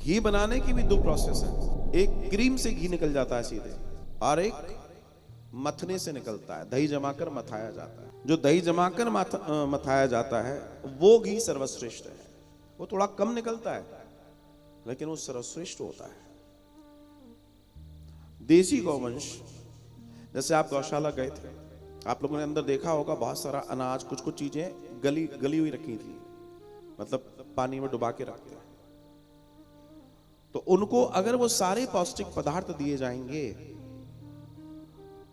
घी बनाने की भी दो प्रोसेस है। एक क्रीम से घी निकल जाता है सीधे, और एक मथने से निकलता है, दही जमाकर मथाया जाता है। जो दही जमाकर मथाया जाता है वो घी सर्वश्रेष्ठ है। वो थोड़ा कम निकलता है लेकिन वो सर्वश्रेष्ठ होता है। देसी गौवंश, जैसे आप गौशाला गए थे, आप लोगों ने अंदर देखा होगा बहुत सारा अनाज, कुछ कुछ चीजें गली हुई रखी थी, मतलब पानी में डुबा के रखते हैं। तो उनको अगर वो सारे पौष्टिक पदार्थ दिए जाएंगे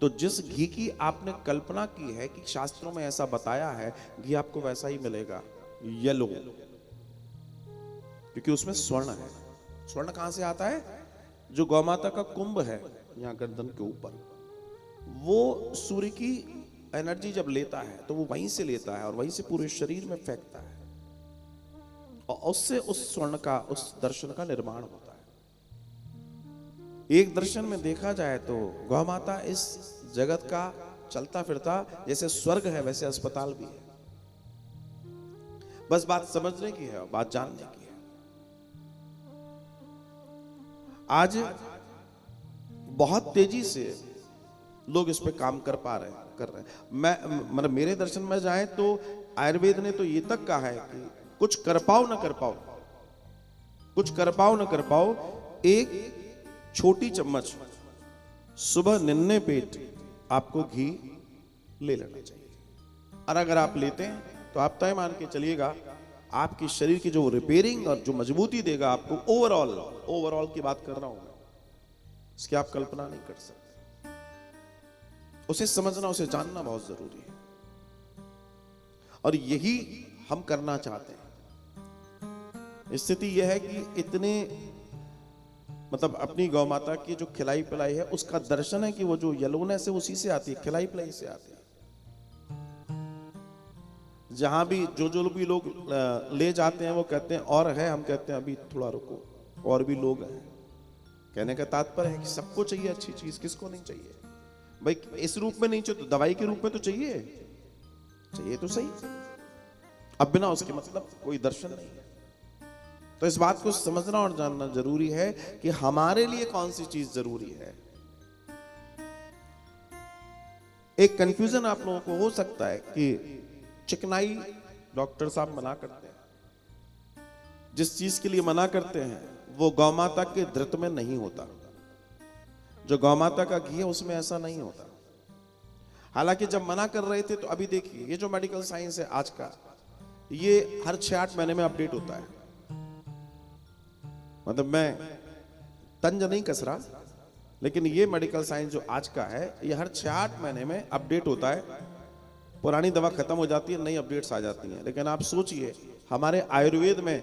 तो जिस घी की आपने कल्पना की है कि शास्त्रों में ऐसा बताया है, घी आपको वैसा ही मिलेगा, येलो, क्योंकि उसमें स्वर्ण है। स्वर्ण कहां से आता है? जो गौमाता का कुंभ है यहां गर्दन के ऊपर, वो सूर्य की एनर्जी जब लेता है तो वो वहीं से लेता है और वहीं से पूरे शरीर में फेंकता है, और उससे उस स्वर्ण का, उस दर्शन का निर्माण होता है। एक दर्शन में देखा जाए तो गौ माता इस जगत का चलता फिरता, जैसे स्वर्ग है वैसे अस्पताल भी है। बस बात समझने की है, बात जानने की है। आज बहुत तेजी से लोग इस पे काम कर रहे हैं। मतलब मेरे दर्शन में जाए तो आयुर्वेद ने तो ये तक कहा है कि कुछ कर पाओ ना कर पाओ, कुछ कर पाओ ना कर पाओ, एक छोटी चम्मच सुबह निन्ने पेट आपको घी ले लेना चाहिए। और अगर आप लेते हैं तो आप तय मान के चलिएगा, आपकी शरीर की जो रिपेयरिंग और जो मजबूती देगा आपको, ओवरऑल की बात कर रहा हूं मैं, इसकी आप कल्पना नहीं कर सकते। उसे समझना, उसे जानना बहुत जरूरी है, और यही हम करना चाहते हैं। स्थिति यह है कि इतने, मतलब अपनी गौ माता की जो खिलाई पिलाई है उसका दर्शन है कि वो जो येलोनेस है उसी से आती है, खिलाई पिलाई से आती है। जहां भी जो भी लोग ले जाते हैं वो कहते हैं और है, हम कहते हैं अभी थोड़ा रुको, और भी लोग हैं। कहने का तात्पर्य है कि सबको चाहिए अच्छी चीज, किसको नहीं चाहिए भाई? इस रूप में नहीं चाहिए तो दवाई के रूप में तो चाहिए तो सही। अब बिना उसके मतलब कोई दर्शन नहीं है। तो इस बात को समझना और जानना जरूरी है कि हमारे लिए कौन सी चीज जरूरी है। एक कंफ्यूजन आप लोगों को हो सकता है कि चिकनाई डॉक्टर साहब मना करते हैं, जिस चीज के लिए मना करते हैं वो गौमाता के धृत में नहीं होता। जो गौमाता का घी है उसमें ऐसा नहीं होता। हालांकि जब मना कर रहे थे तो अभी देखिए, ये जो मेडिकल साइंस है आज का, ये हर 6-8 महीने में अपडेट होता है। मतलब मैं तंज नहीं कस रहा, लेकिन ये मेडिकल साइंस जो आज का है ये हर 6-8 महीने में अपडेट होता है। पुरानी दवा खत्म हो जाती है, नई अपडेट्स आ जाती हैं। लेकिन आप सोचिए, हमारे आयुर्वेद में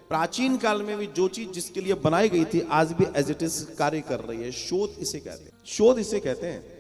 प्राचीन काल में भी जो चीज जिसके लिए बनाई गई थी आज भी एज इट इज कार्य कर रही है। शोध इसे कहते हैं, शोध इसे कहते हैं।